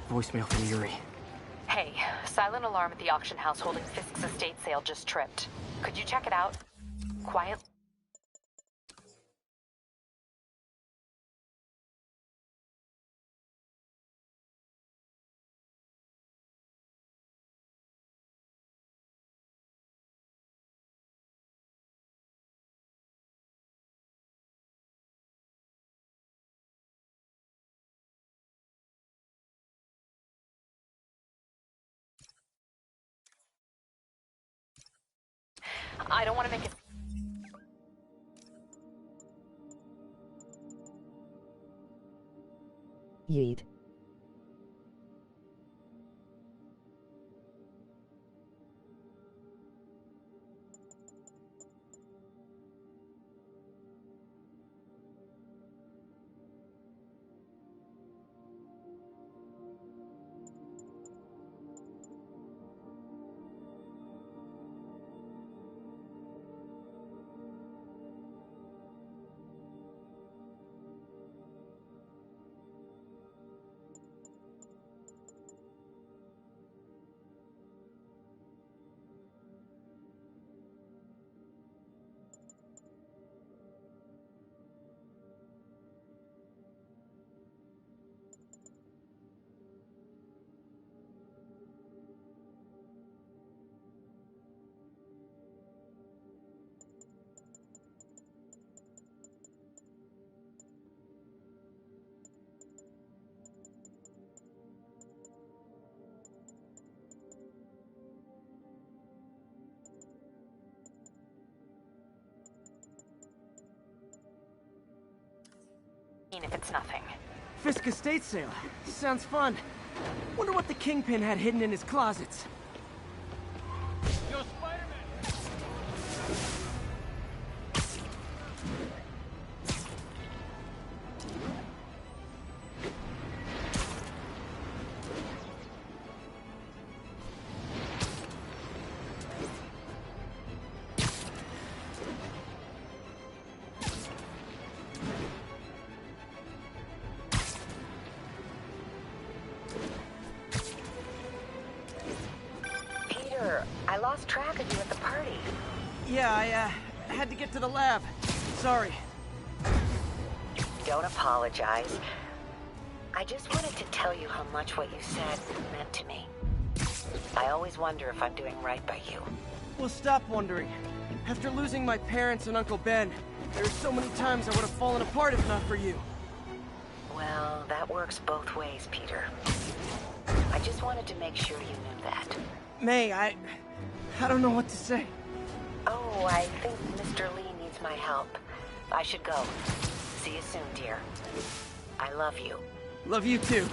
Voicemail from Yuri. Hey, silent alarm at the auction house holding Fisk's estate sale just tripped. Could you check it out? Quiet. I don't want to make it... Yeet. if it's nothing. Fisk estate sale. Sounds fun. Wonder what the Kingpin had hidden in his closets. Yo, Spider-Man! I lost track of you at the party. Yeah, I had to get to the lab. Sorry. Don't apologize. I just wanted to tell you how much what you said meant to me. I always wonder if I'm doing right by you. Well, stop wondering. After losing my parents and Uncle Ben, there are so many times I would have fallen apart if not for you. Well, that works both ways, Peter. I just wanted to make sure you knew that. May, I don't know what to say. Oh, I think Mr. Lee needs my help. I should go. See you soon, dear. I love you. Love you too.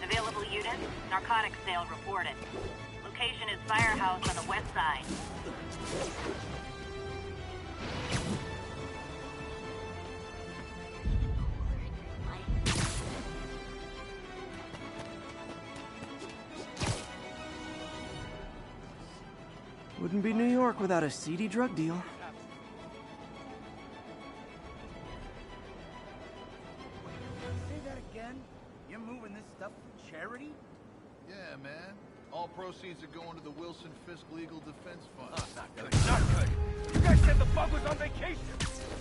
Available units, narcotics sale reported. Location is Firehouse on the west side. Wouldn't be New York without a seedy drug deal. Say that again? You're moving this stuff for charity? Yeah, man. All proceeds are going to the Wilson Fisk Legal Defense Fund. Not good, not good. You guys said the bug was on vacation.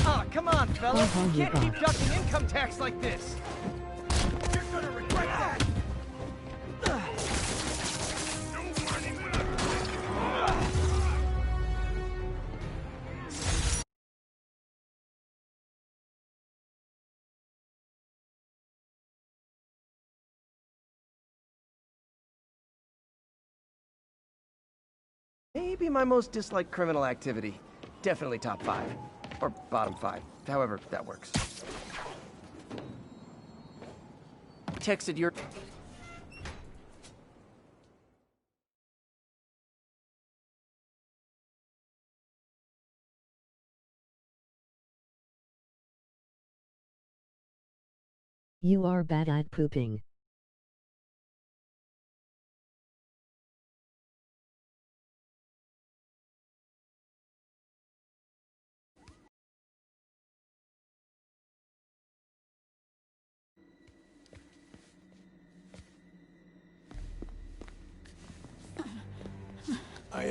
Ah, come on, fella. You can't keep ducking income tax like this. You're gonna regret that. Maybe my most disliked criminal activity. Definitely top 5. Or bottom 5. However that works. Texted your... You are bad at pooping.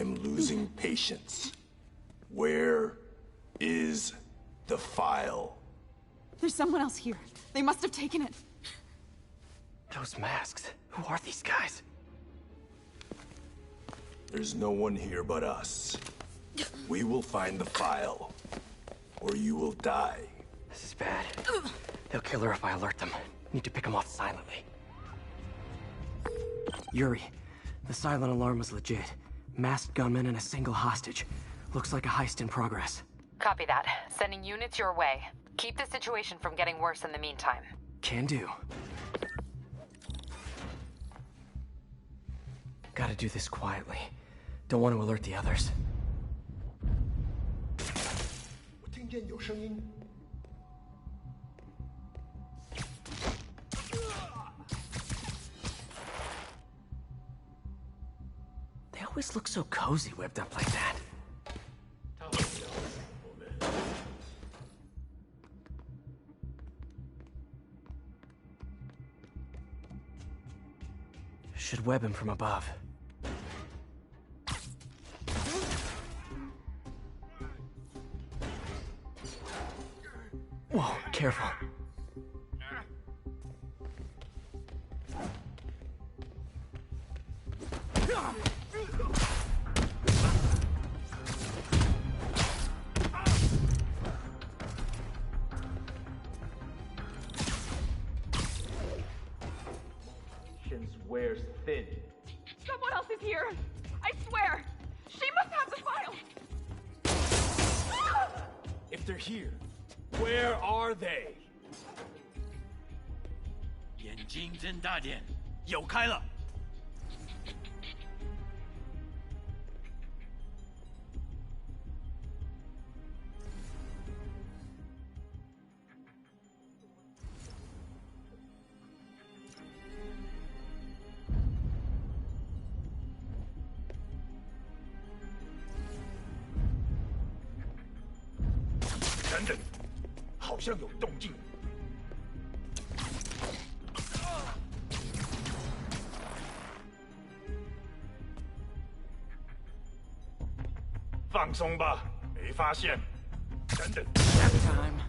am losing patience. Where is the file? There's someone else here. They must have taken it. Those masks. Who are these guys? There's no one here but us. We will find the file, or you will die. This is bad. They'll kill her if I alert them. Need to pick them off silently. Yuri, the silent alarm was legit. Masked gunmen and a single hostage. Looks like a heist in progress. Copy that. Sending units your way. Keep the situation from getting worse in the meantime. Can do. Gotta do this quietly. Don't want to alert the others. They always look so cozy whipped up like that. Should web him from above. Whoa, careful. Wears thin. Someone else is here. I swear. She must have the file. If they're here, where are they? 眼睛睁大点，有开了。等等，好像有动静。放松吧，没发现。等等。Time.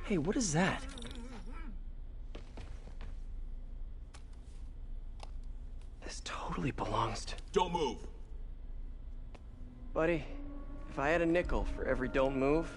Hey, what is that? This totally belongs to... Don't move. Buddy, if I had a nickel for every don't move...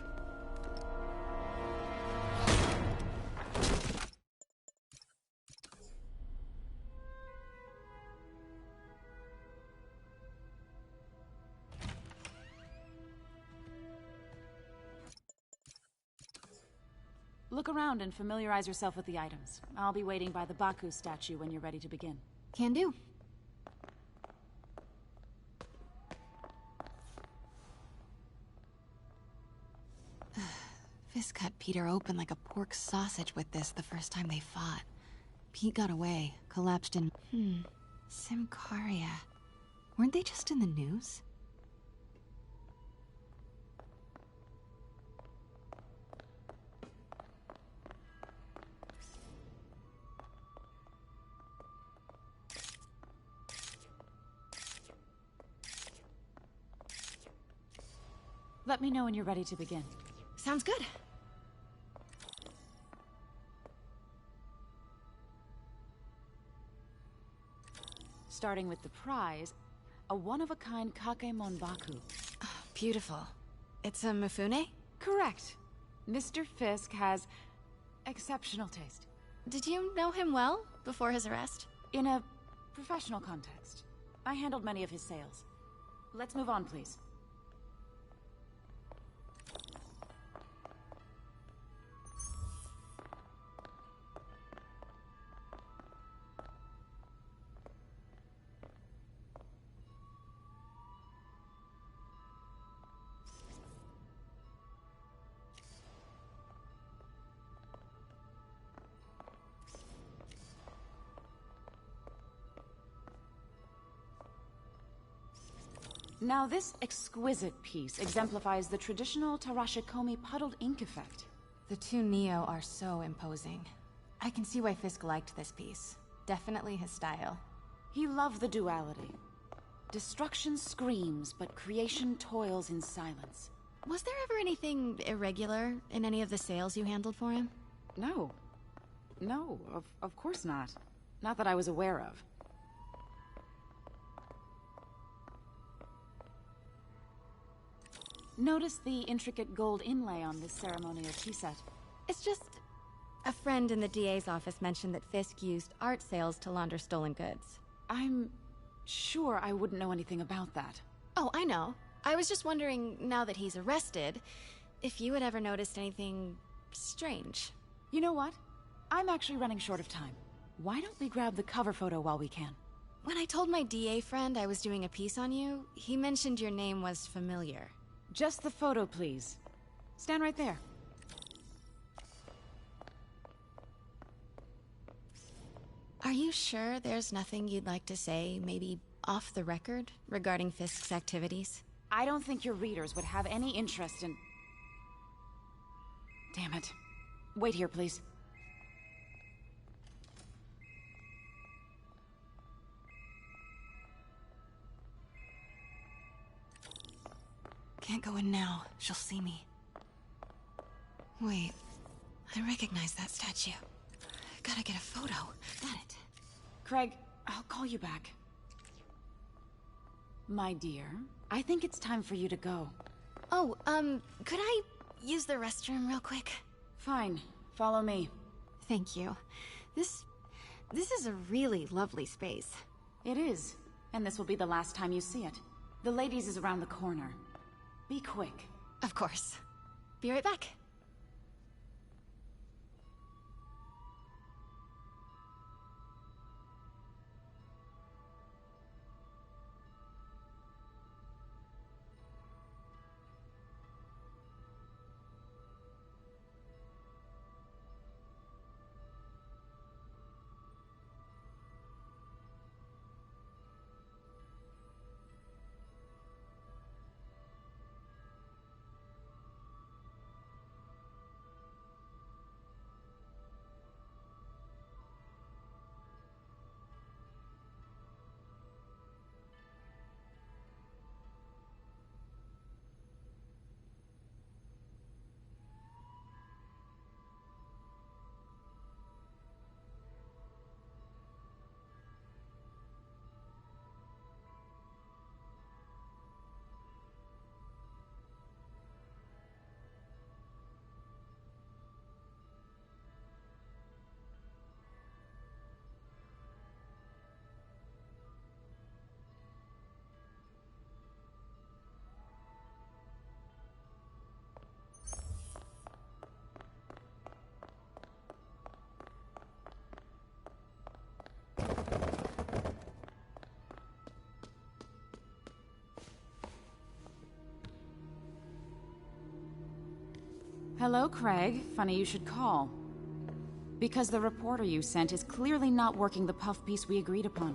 Look around and familiarize yourself with the items. I'll be waiting by the Baku statue when you're ready to begin. Can do. Fisk cut Peter open like a pork sausage with this the first time they fought. Pete got away, collapsed in... Simcaria. Weren't they just in the news? Let me know when you're ready to begin. Sounds good. Starting with the prize, a one-of-a-kind Kakemon Baku. Oh, beautiful. It's a Mifune? Correct. Mr. Fisk has exceptional taste. Did you know him well before his arrest? In a professional context. I handled many of his sales. Let's move on, please. Now this exquisite piece exemplifies the traditional Tarashikomi puddled ink effect. The two Neo are so imposing. I can see why Fisk liked this piece. Definitely his style. He loved the duality. Destruction screams, but creation toils in silence. Was there ever anything irregular in any of the sales you handled for him? No. No, of course not. Not that I was aware of. Notice the intricate gold inlay on this ceremonial tea set. It's just... a friend in the DA's office mentioned that Fisk used art sales to launder stolen goods. I'm sure I wouldn't know anything about that. Oh, I know. I was just wondering, now that he's arrested, if you had ever noticed anything strange. You know what? I'm actually running short of time. Why don't we grab the cover photo while we can? When I told my DA friend I was doing a piece on you, he mentioned your name was familiar. Just the photo, please. Stand right there. Are you sure there's nothing you'd like to say, maybe off the record, regarding Fisk's activities? I don't think your readers would have any interest in... Damn it. Wait here, please. Can't go in now. She'll see me. Wait. I recognize that statue. Gotta get a photo. Got it. Craig, I'll call you back. My dear, I think it's time for you to go. Oh, could I use the restroom real quick? Fine. Follow me. Thank you. This is a really lovely space. It is. And this will be the last time you see it. The ladies is around the corner. Be quick. Of course. Be right back. Hello, Craig. Funny you should call. Because the reporter you sent is clearly not working the puff piece we agreed upon.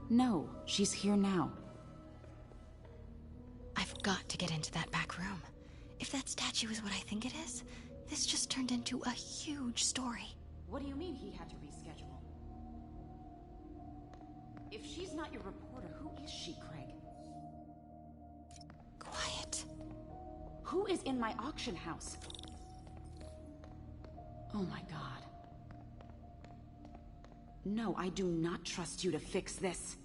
No, she's here now. I've got to get into that back room. If that statue is what I think it is, this just turned into a huge story. What do you mean he had to reschedule? If she's not your reporter, who is she, Craig? Quiet. Who is in my auction house? Oh my god. No, I do not trust you to fix this.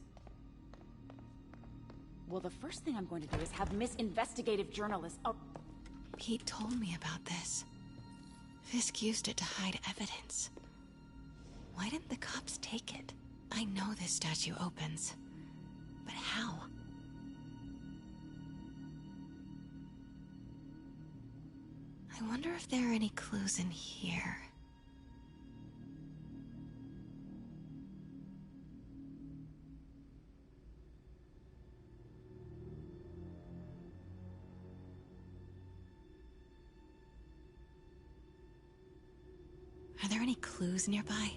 Well, the first thing I'm going to do is have Miss Investigative Journalist... Oh. Pete told me about this. Fisk used it to hide evidence. Why didn't the cops take it? I know this statue opens. But how? I wonder if there are any clues in here. Are there any clues nearby?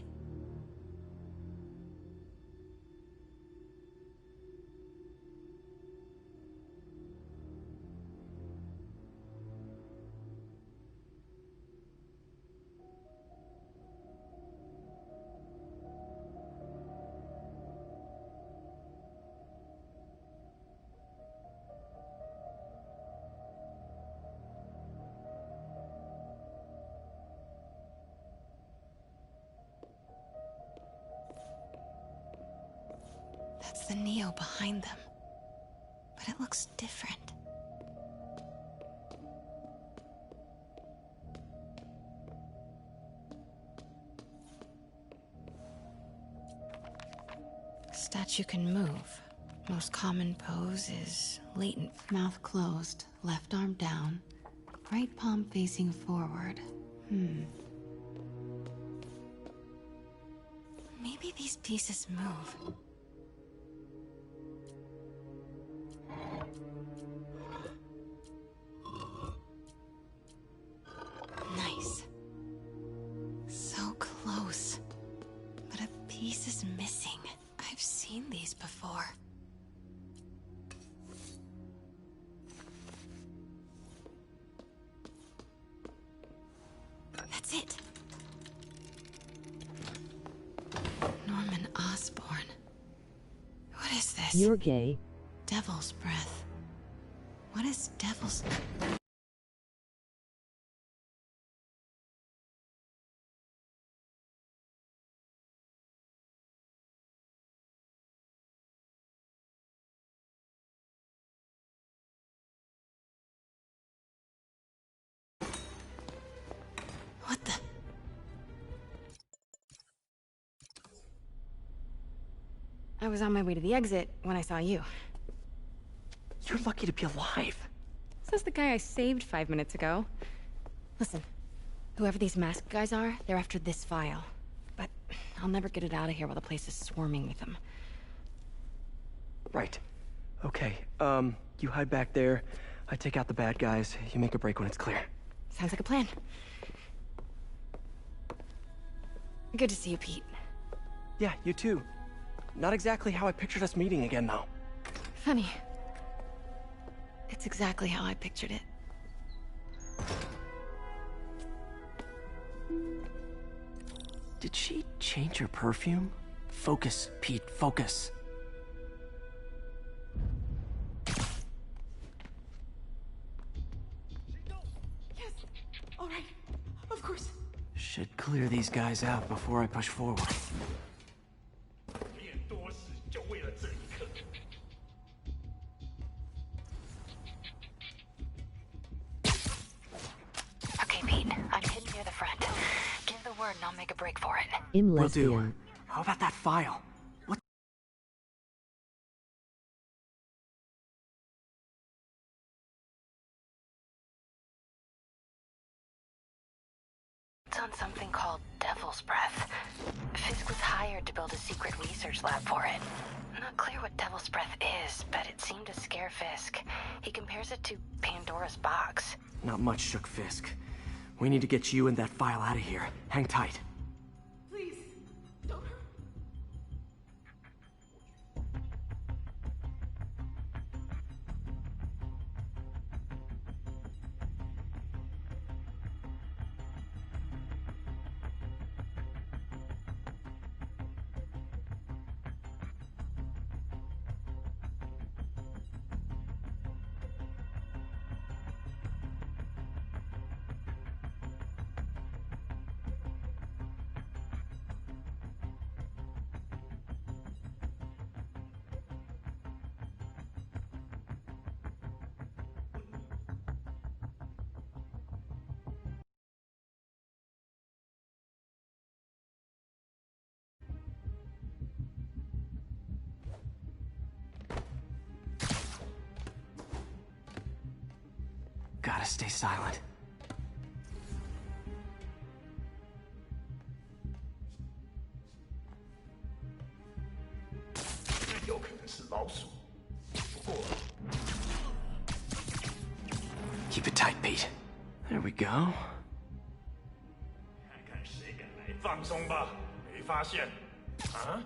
That's the Neo behind them. But it looks different. Statue can move. Most common pose is latent. Mouth closed, left arm down, right palm facing forward. Maybe these pieces move. Nice. So close. But a piece is missing. I've seen these before. That's it. Norman Osborn. What is this? You're gay. Devil's breath. What is devil's... What the... I was on my way to the exit when I saw you. You're lucky to be alive. Says the guy I saved 5 minutes ago. Listen, whoever these masked guys are, they're after this file. But I'll never get it out of here while the place is swarming with them. Right. Okay, you hide back there. I take out the bad guys. You make a break when it's clear. Sounds like a plan. Good to see you, Pete. Yeah, you too. Not exactly how I pictured us meeting again, though. Funny. It's exactly how I pictured it. Did she change her perfume? Focus, Pete, focus. Yes! Alright, of course. Should clear these guys out before I push forward. Okay, Pete. I'm hidden near the front. Give the word and I'll make a break for it. In Will do. lesbian. How about that file? What? It's on something called Devil's Breath. Fisk was hired to build a secret research lab for it. Not clear what Devil's Breath is, but it seemed to scare Fisk. He compares it to Pandora's box. Not much shook Fisk. We need to get you and that file out of here. Hang tight. Please, don't hurt. Gotta stay silent. Keep it tight, Pete. There we go.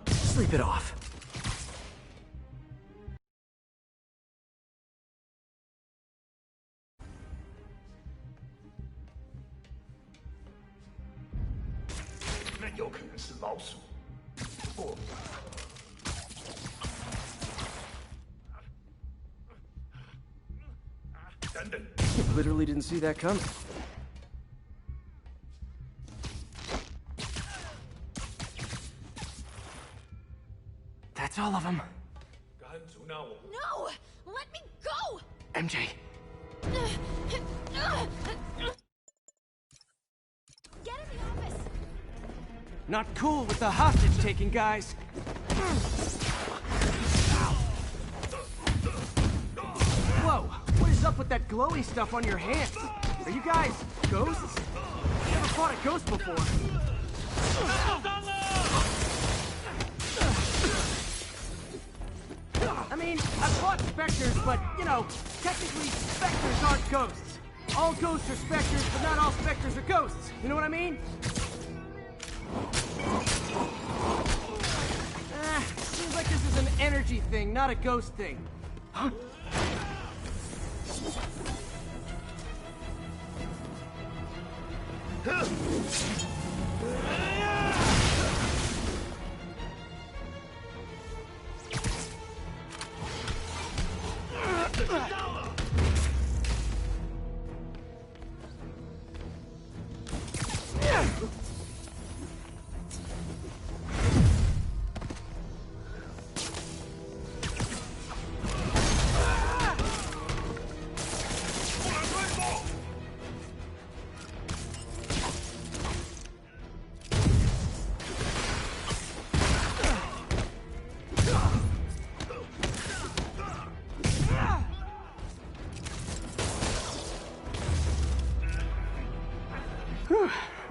Sleep it off. Literally didn't see that coming. That's all of them. No! No! Let me go! MJ. Get in the office! Not cool with the hostage-taking, guys. Whoa, what is up with that glowy stuff on your hands? Are you guys ghosts? Never fought a ghost before. I mean, I've fought specters, but, you know, technically, specters aren't ghosts. All ghosts are specters, but not all specters are ghosts. You know what I mean? Seems like this is an energy thing, not a ghost thing. Huh?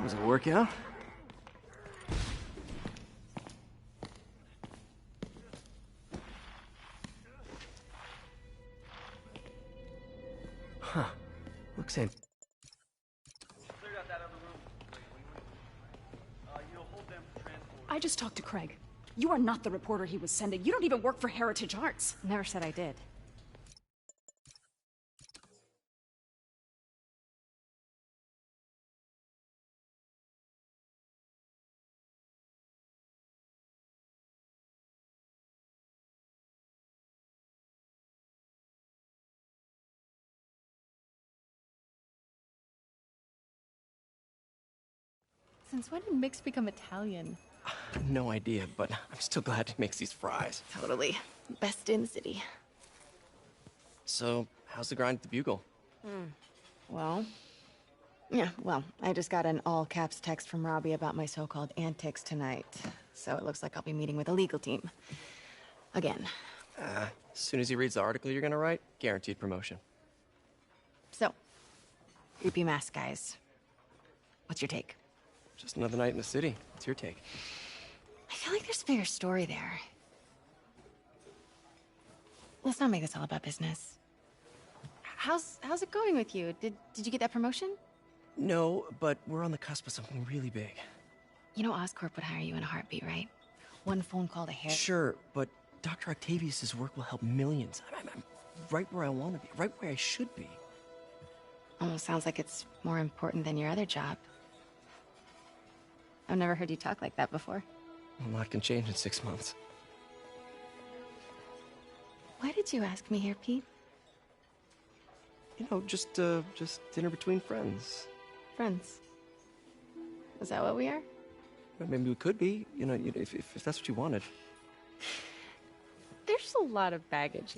Was it a workout? Huh. Looks in. I just talked to Craig. You are not the reporter he was sending. You don't even work for Heritage Arts. Never said I did. Since when did Mix become Italian? No idea, but I'm still glad he makes these fries. Totally. Best in the city. So, how's the grind at the Bugle? Well, I just got an all-caps text from Robbie about my so-called antics tonight. So it looks like I'll be meeting with a legal team. Again. As soon as he reads the article you're gonna write, guaranteed promotion. So, creepy mask guys. What's your take? Just another night in the city. What's your take? I feel like there's a bigger story there. Let's not make this all about business. How's it going with you? Did you get that promotion? No, but we're on the cusp of something really big. You know Oscorp would hire you in a heartbeat, right? One phone call to Harry. Sure, but Dr. Octavius's work will help millions. I'm right where I want to be, right where I should be. Almost sounds like it's more important than your other job. I've never heard you talk like that before. A lot can change in 6 months. Why did you ask me here, Pete? You know, just dinner between friends. Friends. Is that what we are? Maybe we could be, you know, if that's what you wanted. There's a lot of baggage.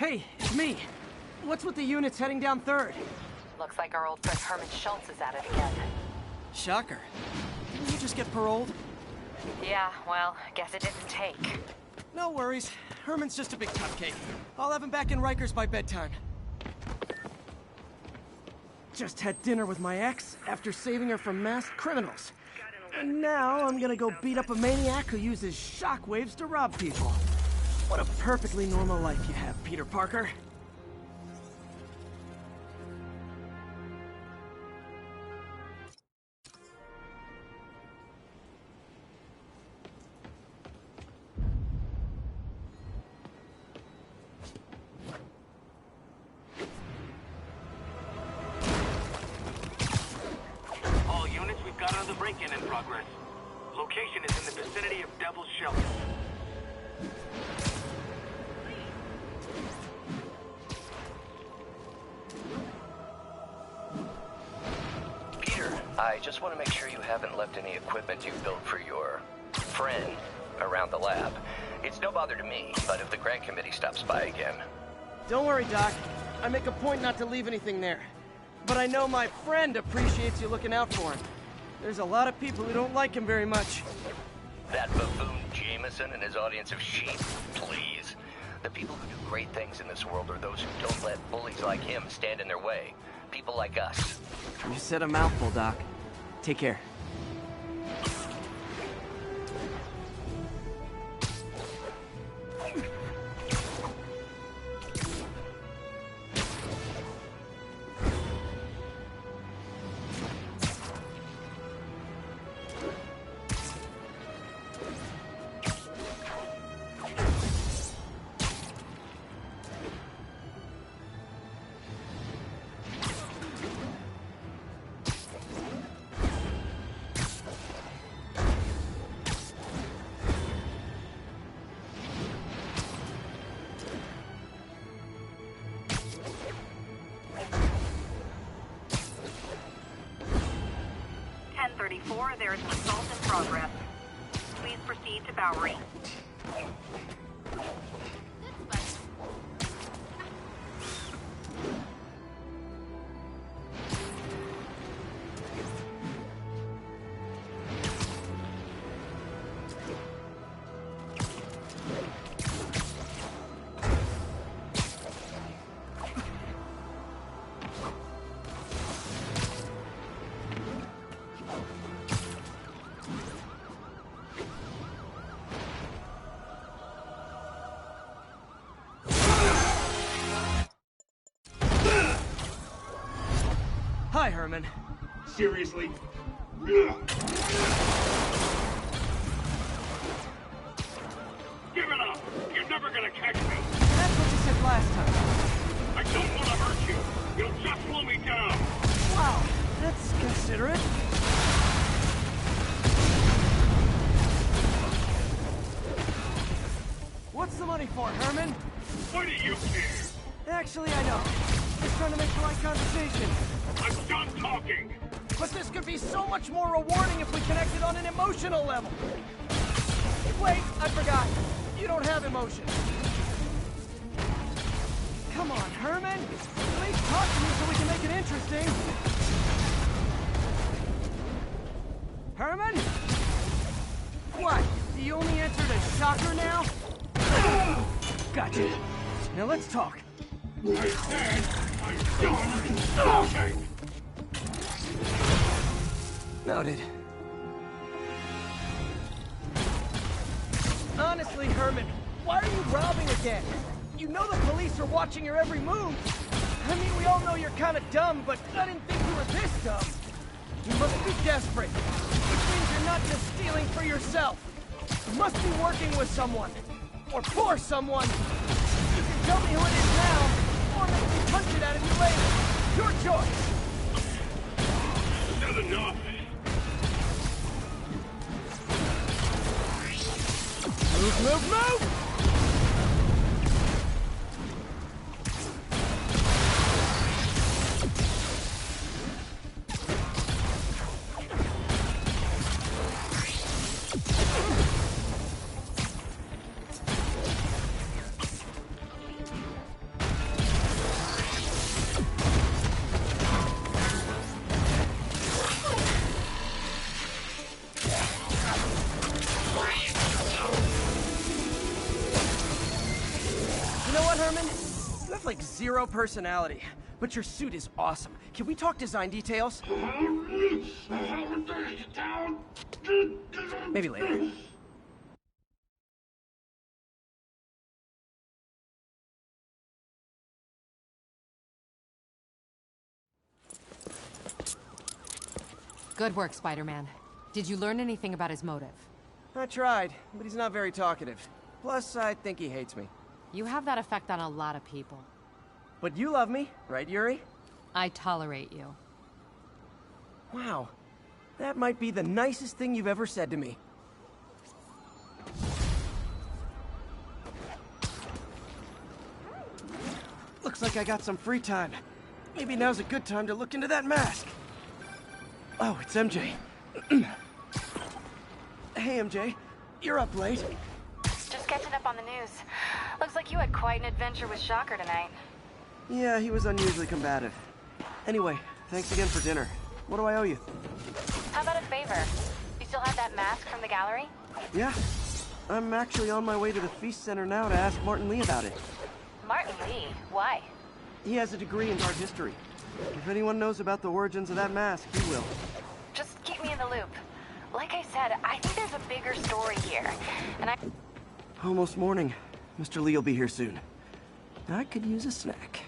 Hey, it's me. What's with the units heading down 3rd? Looks like our old friend Herman Schultz is at it again. Shocker. Didn't you just get paroled? Yeah, well, guess it didn't take. No worries. Herman's just a big cupcake. I'll have him back in Rikers by bedtime. Just had dinner with my ex after saving her from masked criminals. And now I'm gonna go beat up a maniac who uses shockwaves to rob people. What a perfectly normal life you have, Peter Parker. All units, we've got another break-in in progress. Location is in the vicinity of Devil's Shelter. Peter, I just want to make sure you haven't left any equipment you built for your friend around the lab. It's no bother to me, but if the grant committee stops by again... Don't worry, Doc. I make a point not to leave anything there. But I know my friend appreciates you looking out for him. There's a lot of people who don't like him very much. That buffoon Jameson and his audience of sheep? Please. The people who do great things in this world are those who don't let bullies like him stand in their way. People like us. You said a mouthful, Doc. Take care. There is an assault in progress. Please proceed to Bowery. Hi, Herman. Seriously? Give it up! You're never gonna catch me! That's what you said last time. I don't want to hurt you! You'll just slow me down! Wow, that's considerate. What's the money for, Herman? Why do you care? Actually, I know. Just trying to make polite conversation. I'm done talking! But this could be so much more rewarding if we connected on an emotional level. Wait, I forgot. You don't have emotion. Come on, Herman. At least talk to me so we can make it interesting. Herman? What? The only answer to shocker now? Gotcha. Now let's talk. I said I'm done talking! Noted. Honestly, Herman, why are you robbing again? You know the police are watching your every move. I mean, we all know you're kind of dumb, but I didn't think you were this dumb. You must be desperate, which means you're not just stealing for yourself. You must be working with someone, or for someone. You can tell me who it is now, or make me punch it out of you later. Your choice. That's enough! Move, move, move! Sherman? You have like zero personality, but your suit is awesome. Can we talk design details? Maybe later. Good work, Spider-Man. Did you learn anything about his motive? I tried, but he's not very talkative. Plus, I think he hates me. You have that effect on a lot of people. But you love me, right, Yuri? I tolerate you. Wow. That might be the nicest thing you've ever said to me. Looks like I got some free time. Maybe now's a good time to look into that mask. Oh, it's MJ. Hey, MJ. You're up late. Just catching up on the news. Looks like you had quite an adventure with Shocker tonight. Yeah, he was unusually combative. Anyway, thanks again for dinner. What do I owe you? How about a favor? You still have that mask from the gallery? Yeah. I'm actually on my way to the Feast Center now to ask Martin Lee about it. Martin Lee? Why? He has a degree in art history. If anyone knows about the origins of that mask, he will. Just keep me in the loop. Like I said, I think there's a bigger story here, and I... Almost morning. Mr. Lee will be here soon. I could use a snack.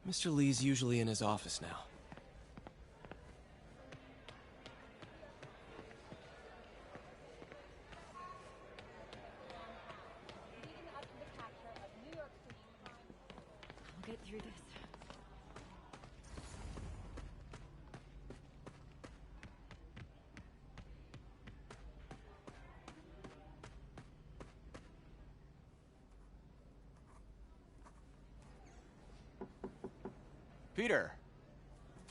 Mr. Lee's usually in his office now. I'll get through this. Peter,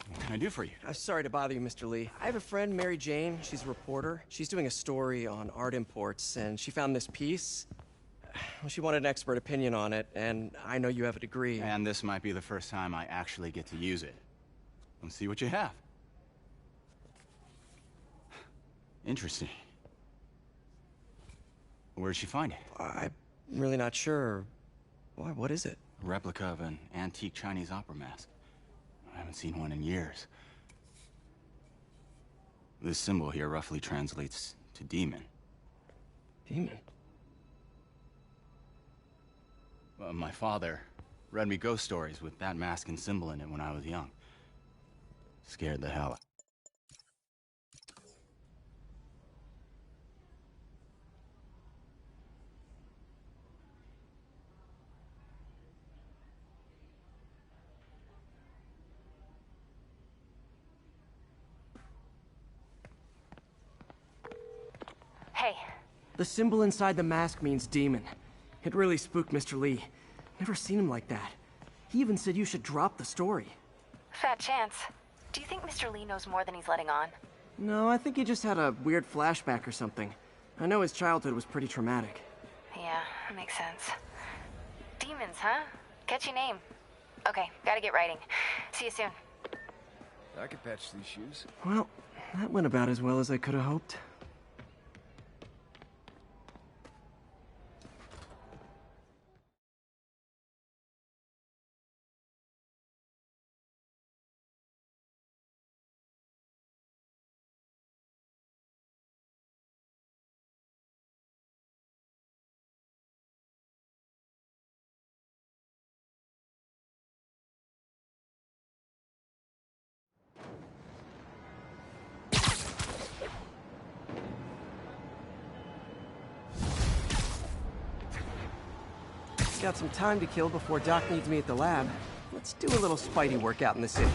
what can I do for you? Sorry to bother you, Mr. Lee. I have a friend, Mary Jane. She's a reporter. She's doing a story on art imports, and she found this piece. Well, she wanted an expert opinion on it, and I know you have a degree. And this might be the first time I actually get to use it. Let's see what you have. Interesting. Where did she find it? I'm really not sure. Why, what is it? A replica of an antique Chinese opera mask. I haven't seen one in years. This symbol here roughly translates to demon. Demon? My father read me ghost stories with that mask and symbol in it when I was young. Scared the hell out. Hey. The symbol inside the mask means demon. It really spooked Mr. Lee. Never seen him like that. He even said you should drop the story. Fat chance. Do you think Mr. Lee knows more than he's letting on? No, I think he just had a weird flashback or something. I know his childhood was pretty traumatic. Yeah, that makes sense. Demons, huh? Catchy name. Okay, gotta get writing. See you soon. I could patch these shoes. Well, that went about as well as I could have hoped. Got some time to kill before Doc needs me at the lab. Let's do a little Spidey workout in the city.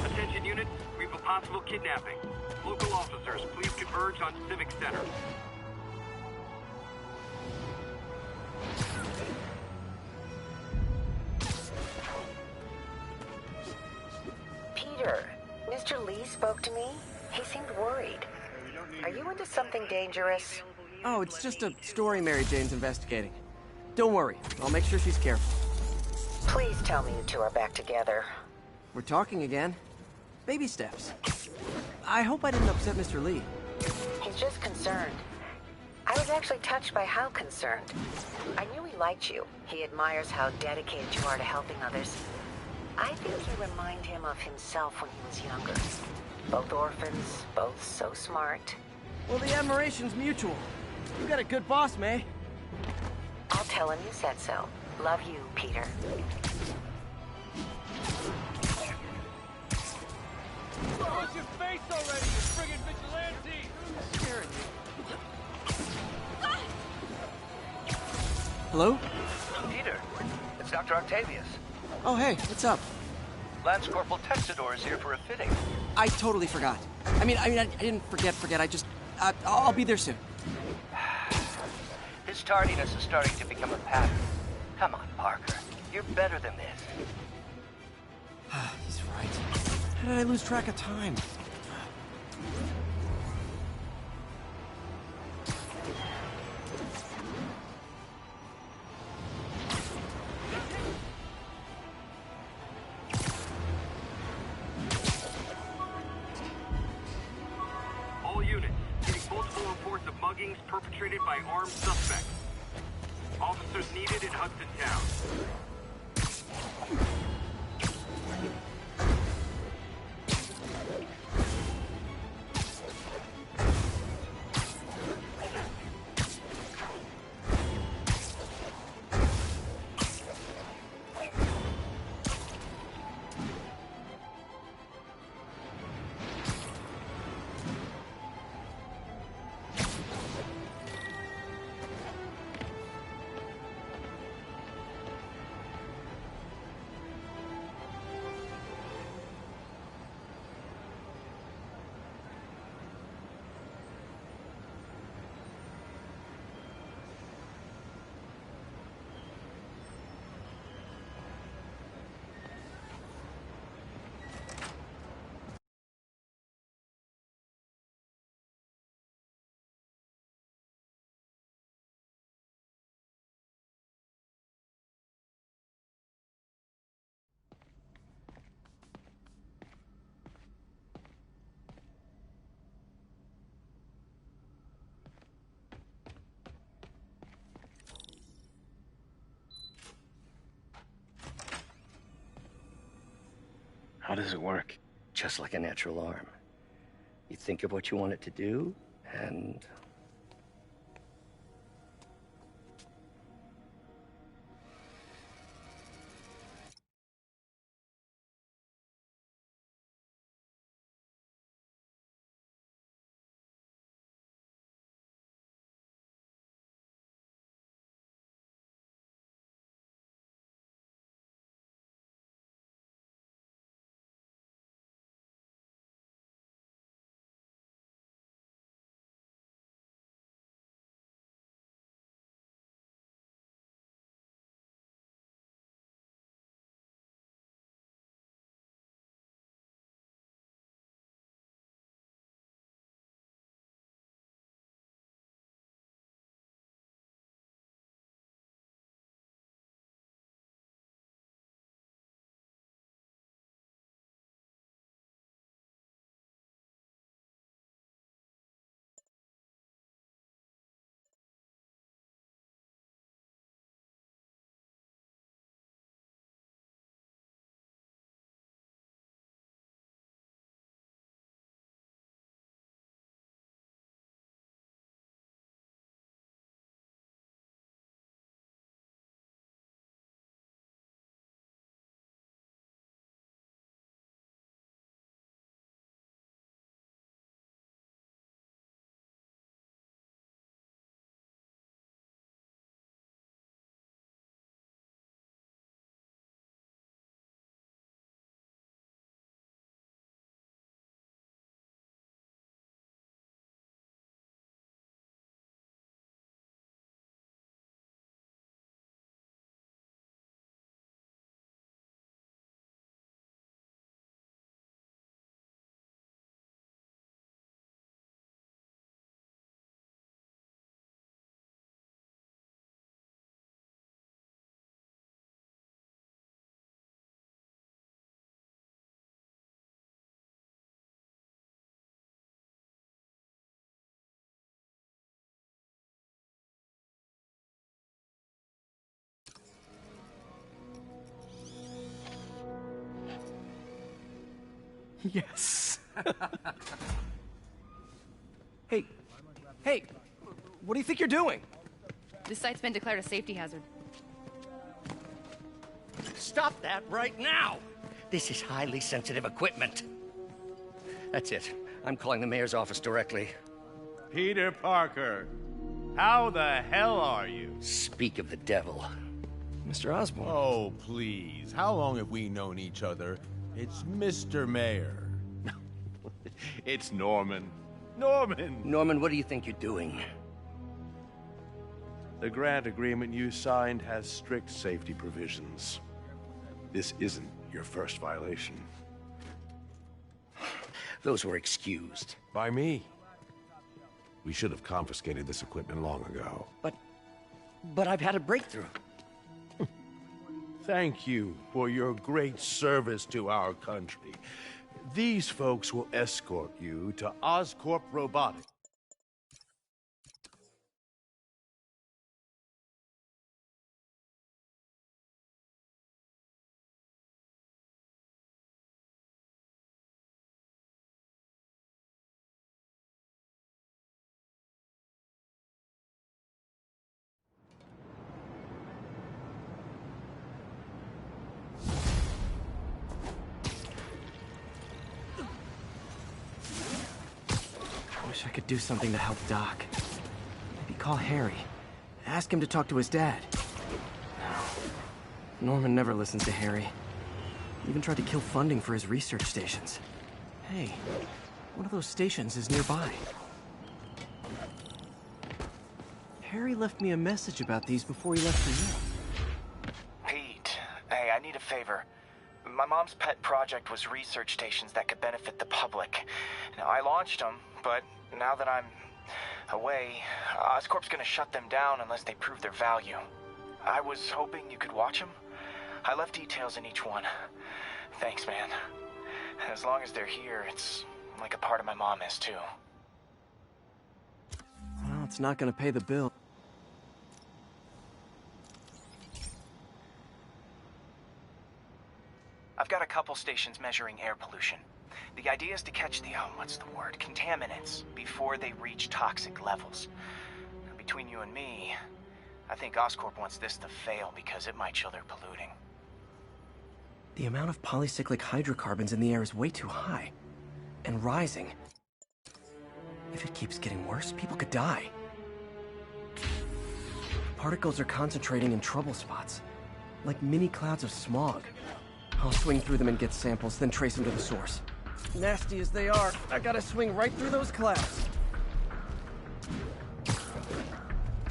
Attention units, we have a possible kidnapping. Local officers, please converge on Civic Center. Peter, Mr. Lee spoke to me. He seemed worried. Are you into something dangerous? Oh, it's just a story Mary Jane's investigating. Don't worry, I'll make sure she's careful. Please tell me you two are back together. We're talking again. Baby steps. I hope I didn't upset Mr. Lee. He's just concerned. I was actually touched by how concerned. I knew he liked you. He admires how dedicated you are to helping others. I think you remind him of himself when he was younger. Both orphans, both so smart. Well, the admiration's mutual. You got a good boss, May. I'll tell him you said so. Love you, Peter. What's your face already, you friggin' vigilante? Who's scaring you? Hello? Peter, it's Dr. Octavius. Oh, hey, what's up? Lance Corporal Texador is here for a fitting. I totally forgot. I didn't forget. I just, I'll be there soon. His tardiness is starting to become a pattern. Come on, Parker. You're better than this. He's right. How did I lose track of time? All units, getting multiple reports of muggings perpetrated by armed suspects. Officers needed in Hudson Town. How does it work? Just like a natural arm. You think of what you want it to do, and Yes. Hey, what do you think you're doing? This site's been declared a safety hazard. Stop that right now! This is highly sensitive equipment. That's it. I'm calling the mayor's office directly. Peter Parker, how the hell are you? Speak of the devil. Mr. Osborn. Oh, please. How long have we known each other? It's Mr. Mayor. It's Norman. Norman, what do you think you're doing? The grant agreement you signed has strict safety provisions. This isn't your first violation. Those were excused. By me. We should have confiscated this equipment long ago. But I've had a breakthrough. Thank you for your great service to our country. These folks will escort you to Oscorp Robotics. Wish I could do something to help Doc. Maybe call Harry. Ask him to talk to his dad. No. Norman never listens to Harry. He even tried to kill funding for his research stations. Hey, one of those stations is nearby. Harry left me a message about these before he left for you. Pete, hey, I need a favor. My mom's pet project was research stations that could benefit the public. Now, I launched them, but now that I'm away, Oscorp's gonna shut them down unless they prove their value. I was hoping you could watch them. I left details in each one. Thanks, man. As long as they're here, it's like a part of my mom is, too. Well, it's not gonna pay the bill. I've got a couple stations measuring air pollution. The idea is to catch the, contaminants before they reach toxic levels. Between you and me, I think Oscorp wants this to fail because it might show they're polluting. The amount of polycyclic hydrocarbons in the air is way too high. And rising. If it keeps getting worse, people could die. Particles are concentrating in trouble spots. Like mini clouds of smog. I'll swing through them and get samples, then trace them to the source. Nasty as they are, I gotta swing right through those clouds.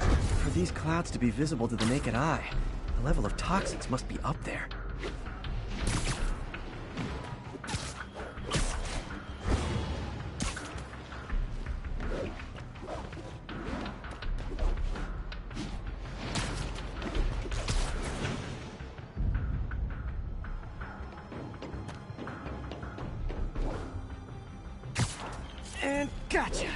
For these clouds to be visible to the naked eye, the level of toxins must be up there. And gotcha!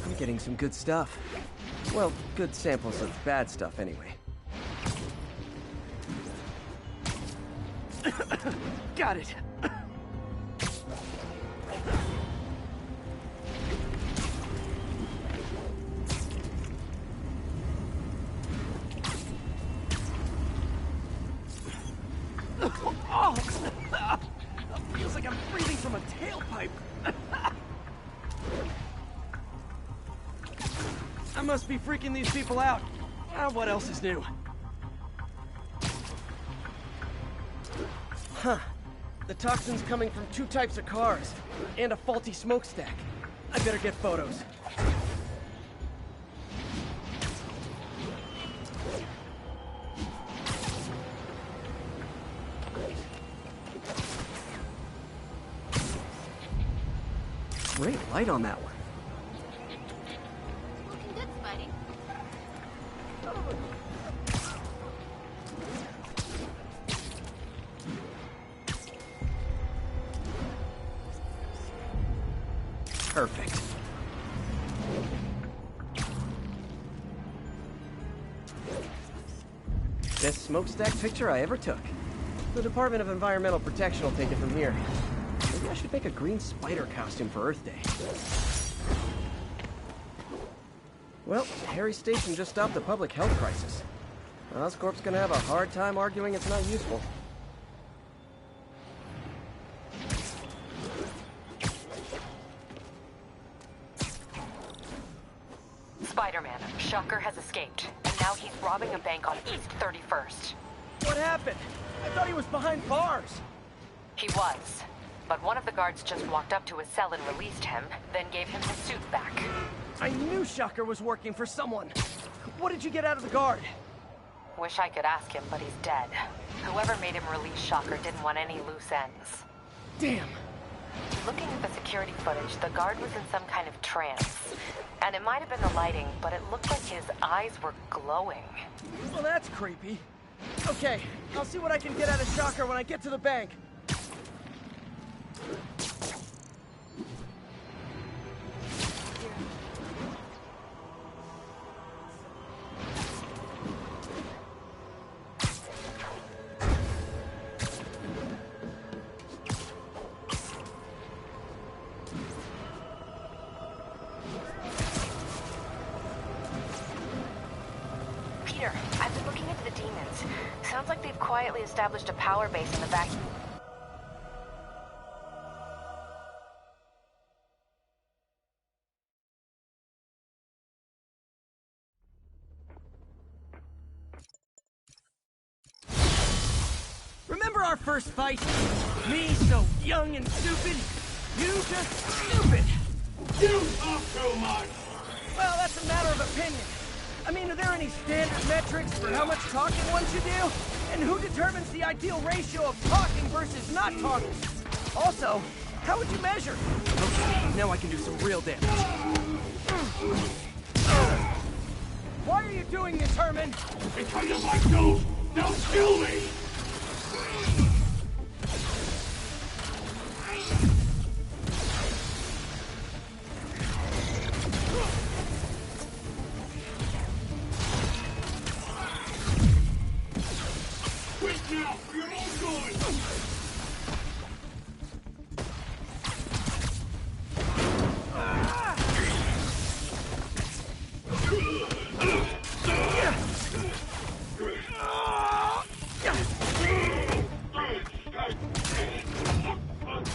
I'm getting some good stuff. Well, good samples of bad stuff anyway. Got it! Feels like I'm breathing from a tailpipe. I must be freaking these people out. What else is new? Huh. The toxin's coming from 2 types of cars, and a faulty smokestack. I better get photos. Great light on that one. Looking good, Spidey. Perfect. Best smokestack picture I ever took. The Department of Environmental Protection will take it from here. Maybe I should make a green spider costume for Earth Day. Well, Harry Station just stopped a public health crisis. Oscorp's gonna have a hard time arguing it's not useful. Spider-Man, Shocker has escaped, and now he's robbing a bank on East 31st. What happened? I thought he was behind bars. He was, but one of the guards just walked up to his cell and released him, then gave him his suit back. I knew Shocker was working for someone. What did you get out of the guard? Wish I could ask him, but he's dead. Whoever made him release Shocker didn't want any loose ends. Damn. Looking at the security footage, the guard was in some kind of trance. And it might have been the lighting, but it looked like his eyes were glowing. Well, that's creepy. Okay, I'll see what I can get out of Shocker when I get to the bank. Peter, I've been looking into the demons. Sounds like they've quietly established a power base in the vacuum. Remember our first fight? Me so young and stupid. You just stupid. You talk too much. Well, that's a matter of opinion. I mean, are there any standard metrics for how much talking one should do? And who determines the ideal ratio of talking versus not talking? Also, how would you measure? Okay, now I can do some real damage. Why are you doing this, Herman? Because if I don't, they'll kill me. Now, you're all going!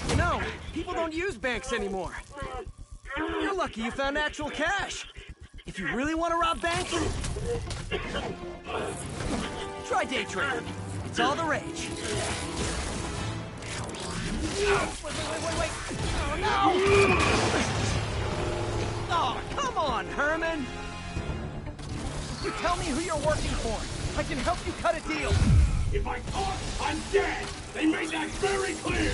You know, people don't use banks anymore. You're lucky you found actual cash. If you really want to rob banks, try day trading. It's all the rage. Wait. Oh, no! Oh, come on, Herman! You tell me who you're working for. I can help you cut a deal. If I talk, I'm dead! They made that very clear!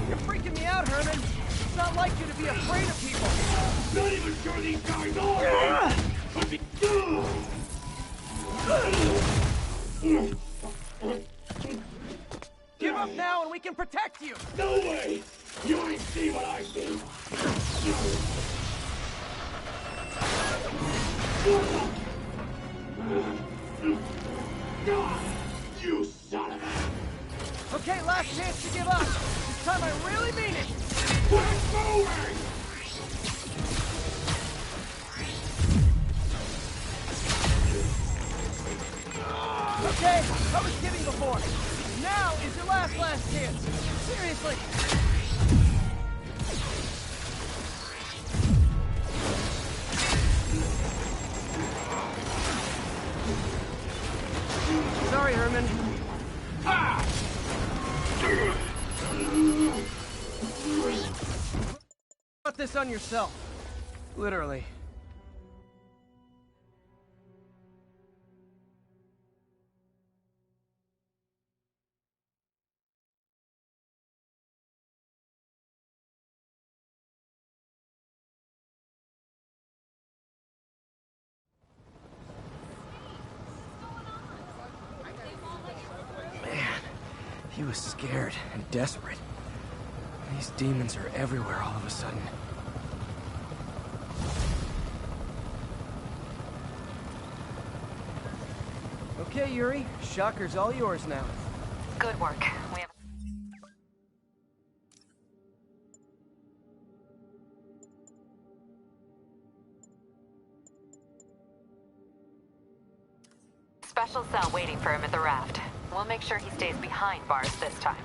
You're freaking me out, Herman. It's not like you to be afraid of people. Not even sure these guys are! But be... Give up now and we can protect you! No way! You ain't see what I see! God, you son of a... Okay, last chance to give up. This time I really mean it. We're moving! Okay, I was kidding before. Now is your last chance. Seriously. Sorry, Herman. Ah! Put this on yourself. Literally. He was scared and desperate. These demons are everywhere all of a sudden. Okay, Yuri. Shocker's all yours now. Good work. We have... Special cell waiting for him at the raft. We'll make sure he stays behind bars this time.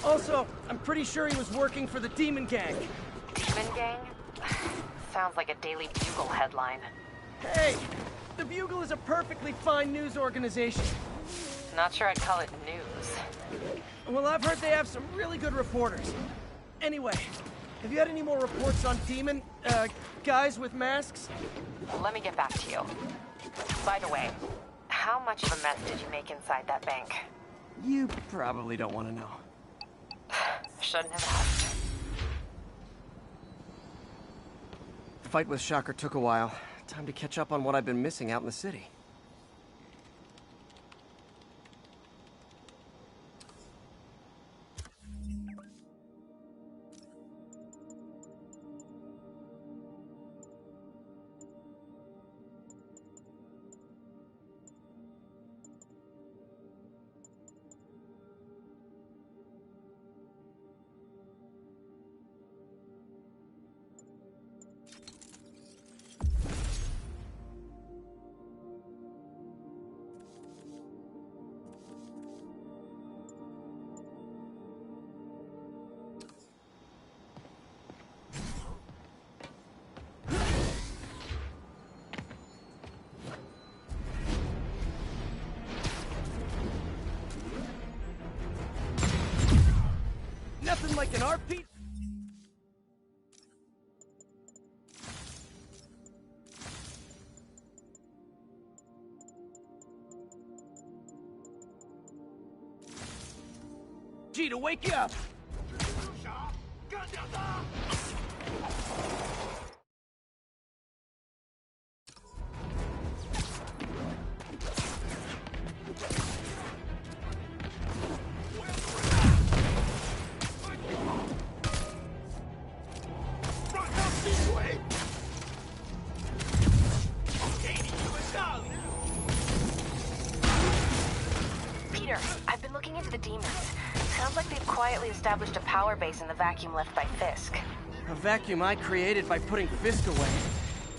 Also, I'm pretty sure he was working for the Demon Gang. Demon Gang? Sounds like a Daily Bugle headline. Hey! The Bugle is a perfectly fine news organization. Not sure I'd call it news. Well, I've heard they have some really good reporters. Anyway, have you had any more reports on demon, guys with masks? Let me get back to you. By the way, how much of a mess did you make inside that bank? You probably don't want to know. Shouldn't have asked. The fight with Shocker took a while. Time to catch up on what I've been missing out in the city. Nothing like an RP. G to wake you up. Peter, I've been looking into the demons. Sounds like they've quietly established a power base in the vacuum left by Fisk. A vacuum I created by putting Fisk away.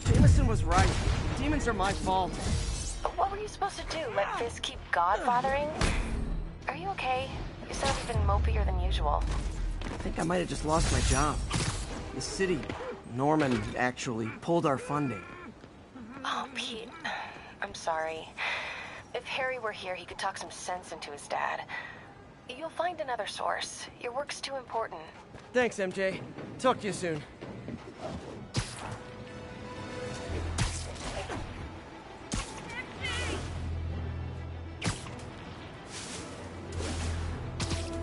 Jameson was right. Demons are my fault. But what were you supposed to do? Let Fisk keep godfathering? Are you okay? You sound even mopier than usual. I think I might have just lost my job. The city, Norman, actually pulled our funding. Oh, Pete. I'm sorry. If Harry were here, he could talk some sense into his dad. You'll find another source. Your work's too important. Thanks, MJ. Talk to you soon.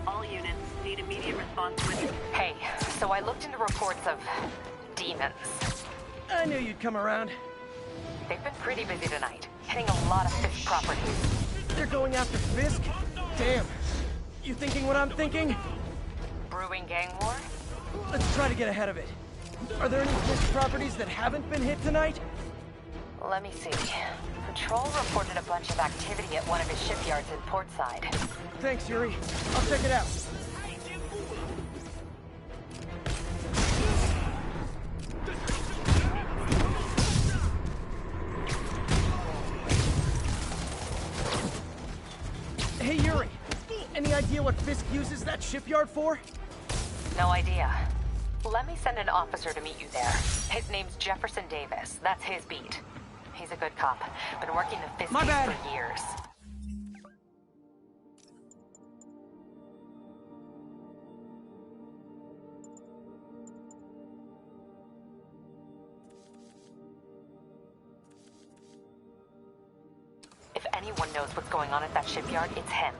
All units need immediate response with... Hey, so I looked into reports of demons. I knew you'd come around. They've been pretty busy tonight, hitting a lot of Fisk properties. They're going after Fisk? Damn. You thinking what I'm thinking? Brewing gang war? Let's try to get ahead of it. Are there any Fisk properties that haven't been hit tonight? Let me see. Patrol reported a bunch of activity at one of his shipyards in Portside. Thanks, Yuri. I'll check it out. Hey, Yuri. Any idea what Fisk uses that shipyard for? No idea. Let me send an officer to meet you there. His name's Jefferson Davis. That's his beat. He's a good cop. Been working the Fisk case for years. If anyone knows what's going on at that shipyard, it's him.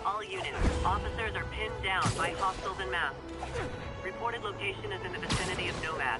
All units, officers are pinned down by hostiles en masse. reported location is in the vicinity of Nomad.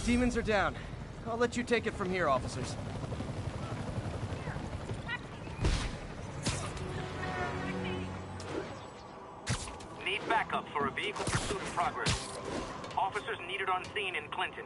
Demons are down. I'll let you take it from here, officers. Need backup for a vehicle pursuit in progress. Officers needed on scene in Clinton.